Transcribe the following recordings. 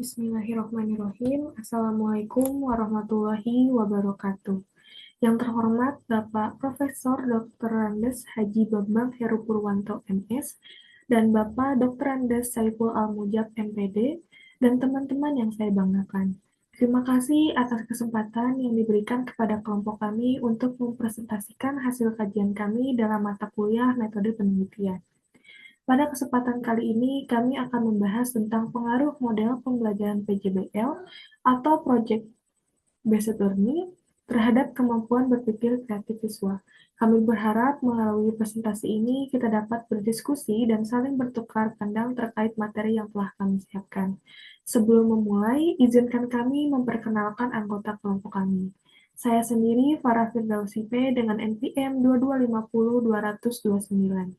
Bismillahirrahmanirrahim. Assalamualaikum warahmatullahi wabarakatuh. Yang terhormat Bapak Profesor Dr. Andes Haji Bambang Heru Purwanto MS dan Bapak Dr. Andes Saiful Al-Mujab MPD dan teman-teman yang saya banggakan. Terima kasih atas kesempatan yang diberikan kepada kelompok kami untuk mempresentasikan hasil kajian kami dalam mata kuliah metode penelitian. Pada kesempatan kali ini, kami akan membahas tentang pengaruh model pembelajaran PJBL atau Project Based Learning terhadap kemampuan berpikir kreatif siswa. Kami berharap melalui presentasi ini kita dapat berdiskusi dan saling bertukar pandang terkait materi yang telah kami siapkan. Sebelum memulai, izinkan kami memperkenalkan anggota kelompok kami. Saya sendiri Farah Firdausi P dengan NPM 2250229.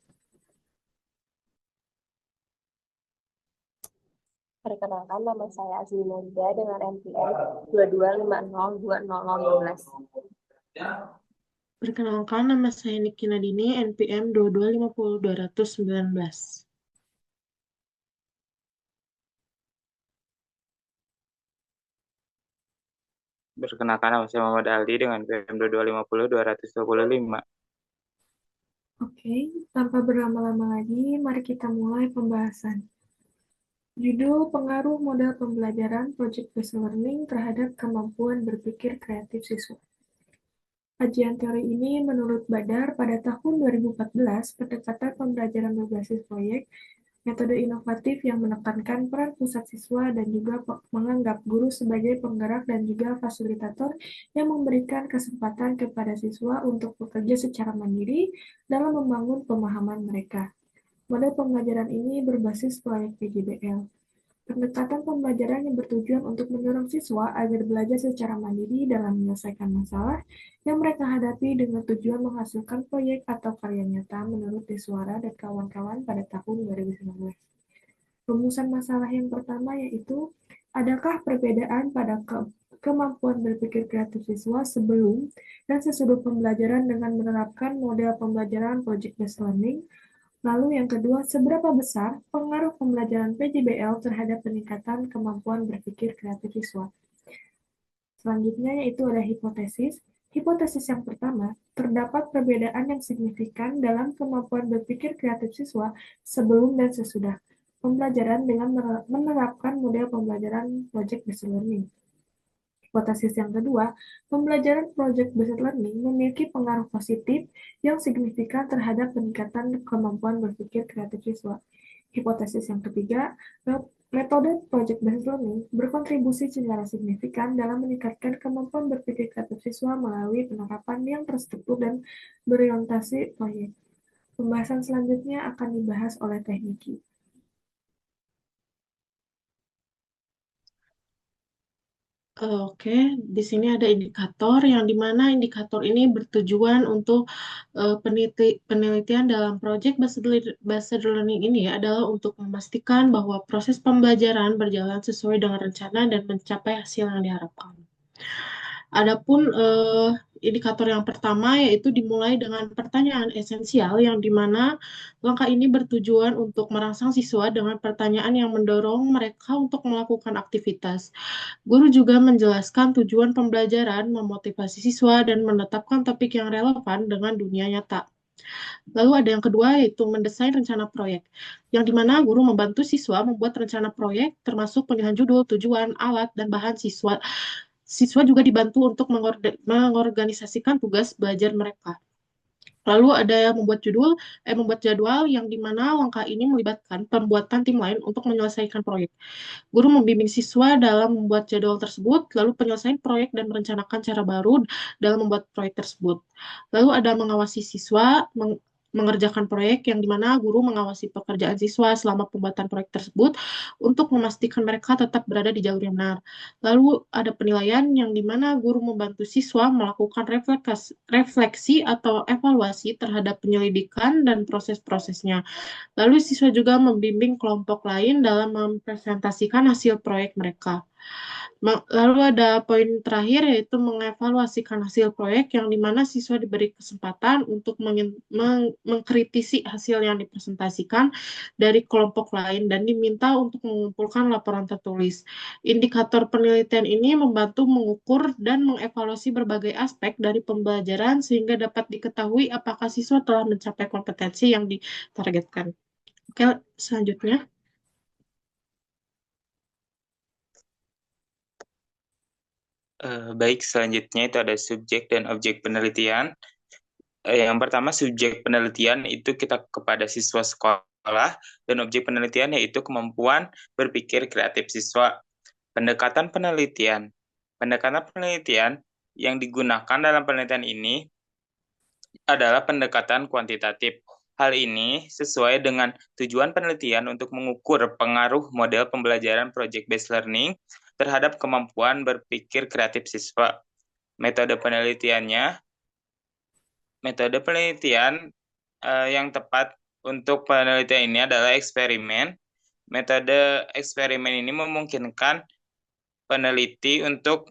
Perkenalkan, nama saya Azli Maida dengan NPM 22502012. Perkenalkan, nama saya Niki Nadini, NPM 2250219. Perkenalkan, nama saya Muhammad Aldi dengan NPM 2250225. Oke, tanpa berlama-lama lagi, mari kita mulai pembahasan. Judul pengaruh model pembelajaran Project Based Learning terhadap kemampuan berpikir kreatif siswa. Kajian teori ini menurut Badar pada tahun 2014, pendekatan pembelajaran berbasis proyek, metode inovatif yang menekankan peran pusat siswa dan juga menganggap guru sebagai penggerak dan juga fasilitator yang memberikan kesempatan kepada siswa untuk bekerja secara mandiri dalam membangun pemahaman mereka. Model pembelajaran ini berbasis proyek PJBL. Pendekatan pembelajaran yang bertujuan untuk mendorong siswa agar belajar secara mandiri dalam menyelesaikan masalah yang mereka hadapi dengan tujuan menghasilkan proyek atau karya nyata menurut Deswara dan kawan-kawan pada tahun 2019. Rumusan masalah yang pertama yaitu, adakah perbedaan pada kemampuan berpikir kreatif siswa sebelum dan sesudah pembelajaran dengan menerapkan model pembelajaran Project Based Learning? Lalu yang kedua, seberapa besar pengaruh pembelajaran PJBL terhadap peningkatan kemampuan berpikir kreatif siswa? Selanjutnya yaitu ada hipotesis. Hipotesis yang pertama, terdapat perbedaan yang signifikan dalam kemampuan berpikir kreatif siswa sebelum dan sesudah pembelajaran dengan menerapkan model pembelajaran Project Based Learning. Hipotesis yang kedua, pembelajaran Project Based Learning memiliki pengaruh positif yang signifikan terhadap peningkatan kemampuan berpikir kreatif siswa. Hipotesis yang ketiga, metode Project Based Learning berkontribusi secara signifikan dalam meningkatkan kemampuan berpikir kreatif siswa melalui penerapan yang terstruktur dan berorientasi proyek. Pembahasan selanjutnya akan dibahas oleh tekniki. Oke, di sini ada indikator yang dimana indikator ini bertujuan untuk penelitian dalam project based learning ini adalah untuk memastikan bahwa proses pembelajaran berjalan sesuai dengan rencana dan mencapai hasil yang diharapkan. Adapun indikator yang pertama yaitu dimulai dengan pertanyaan esensial yang dimana langkah ini bertujuan untuk merangsang siswa dengan pertanyaan yang mendorong mereka untuk melakukan aktivitas. Guru juga menjelaskan tujuan pembelajaran, memotivasi siswa, dan menetapkan topik yang relevan dengan dunia nyata. Lalu ada yang kedua yaitu mendesain rencana proyek, yang dimana guru membantu siswa membuat rencana proyek termasuk pemilihan judul, tujuan, alat, dan bahan siswa. Siswa juga dibantu untuk mengorganisasikan tugas belajar mereka. Lalu ada yang membuat jadwal yang dimana langkah ini melibatkan pembuatan tim lain untuk menyelesaikan proyek. Guru membimbing siswa dalam membuat jadwal tersebut, lalu penyelesaian proyek dan merencanakan cara baru dalam membuat proyek tersebut. Lalu ada mengawasi siswa mengerjakan proyek yang dimana guru mengawasi pekerjaan siswa selama pembuatan proyek tersebut untuk memastikan mereka tetap berada di jalur yang benar. Lalu ada penilaian yang dimana guru membantu siswa melakukan refleksi atau evaluasi terhadap penyelidikan dan proses-prosesnya. Lalu siswa juga membimbing kelompok lain dalam mempresentasikan hasil proyek mereka. Lalu ada poin terakhir yaitu mengevaluasikan hasil proyek yang dimana siswa diberi kesempatan untuk mengkritisi hasil yang dipresentasikan dari kelompok lain dan diminta untuk mengumpulkan laporan tertulis. Indikator penelitian ini membantu mengukur dan mengevaluasi berbagai aspek dari pembelajaran sehingga dapat diketahui apakah siswa telah mencapai kompetensi yang ditargetkan. Oke, selanjutnya. Baik, selanjutnya itu ada subjek dan objek penelitian. Yang pertama, subjek penelitian itu kita kepada siswa sekolah, dan objek penelitian yaitu kemampuan berpikir kreatif siswa. Pendekatan penelitian yang digunakan dalam penelitian ini adalah pendekatan kuantitatif. Hal ini sesuai dengan tujuan penelitian untuk mengukur pengaruh model pembelajaran project-based learning terhadap kemampuan berpikir kreatif siswa. Metode penelitian yang tepat untuk penelitian ini adalah eksperimen. Metode eksperimen ini memungkinkan peneliti untuk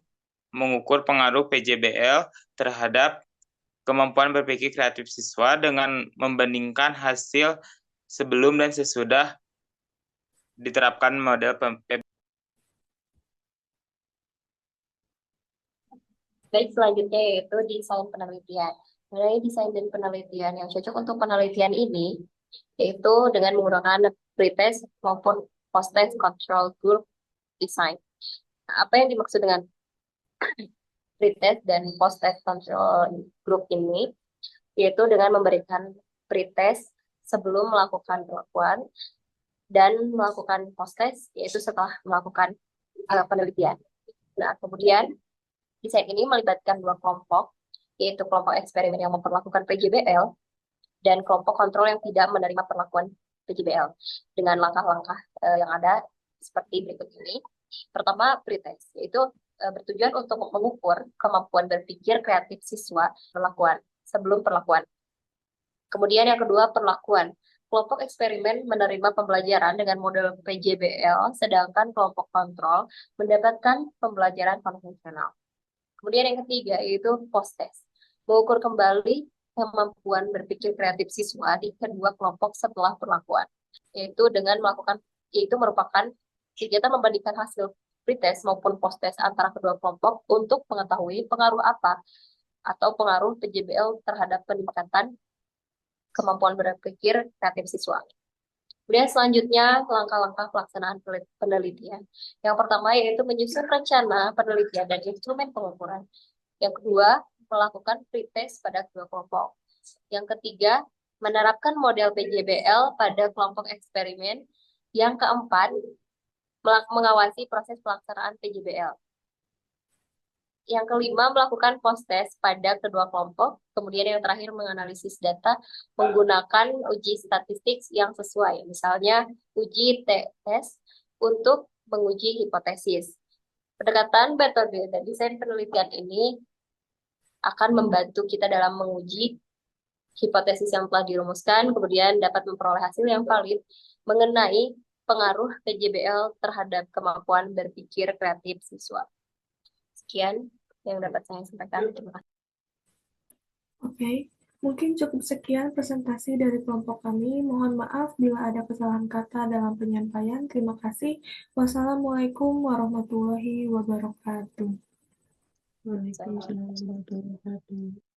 mengukur pengaruh PJBL terhadap kemampuan berpikir kreatif siswa dengan membandingkan hasil sebelum dan sesudah diterapkan model PJBL. Baik, selanjutnya yaitu desain penelitian. Mengenai desain dan penelitian yang cocok untuk penelitian ini, yaitu dengan menggunakan pretest maupun post-test control group design. Nah, apa yang dimaksud dengan pretest dan post-test control group ini? Yaitu dengan memberikan pretest sebelum melakukan perlakuan dan melakukan post-test, yaitu setelah melakukan penelitian. Nah, kemudian desain ini melibatkan dua kelompok, yaitu kelompok eksperimen yang memperlakukan PJBL dan kelompok kontrol yang tidak menerima perlakuan PJBL dengan langkah-langkah yang ada seperti berikut ini. Pertama, pretest, yaitu bertujuan untuk mengukur kemampuan berpikir kreatif siswa sebelum perlakuan. Kemudian yang kedua, perlakuan. Kelompok eksperimen menerima pembelajaran dengan model PJBL, sedangkan kelompok kontrol mendapatkan pembelajaran konvensional. Kemudian yang ketiga yaitu post-test, mengukur kembali kemampuan berpikir kreatif siswa di kedua kelompok setelah perlakuan, yaitu merupakan kegiatan membandingkan hasil pretest maupun post-test antara kedua kelompok untuk mengetahui pengaruh apa atau pengaruh PJBL terhadap peningkatan kemampuan berpikir kreatif siswa. Kemudian selanjutnya langkah-langkah pelaksanaan penelitian. Yang pertama yaitu menyusun rencana penelitian dan instrumen pengukuran. Yang kedua, melakukan pretest pada kedua kelompok. Yang ketiga, menerapkan model PJBL pada kelompok eksperimen. Yang keempat, mengawasi proses pelaksanaan PJBL. Yang kelima, melakukan post-test pada kedua kelompok. Kemudian yang terakhir, menganalisis data menggunakan uji statistik yang sesuai. Misalnya, uji t-test untuk menguji hipotesis. Pendekatan metode dan desain penelitian ini akan membantu kita dalam menguji hipotesis yang telah dirumuskan, kemudian dapat memperoleh hasil yang valid mengenai pengaruh PJBL terhadap kemampuan berpikir kreatif siswa. Sekian yang dapat saya sampaikan. Terima kasih. Oke, mungkin cukup sekian presentasi dari kelompok kami. Mohon maaf bila ada kesalahan kata dalam penyampaian. Terima kasih. Wassalamualaikum warahmatullahi wabarakatuh. Waalaikumsalam warahmatullahi wabarakatuh.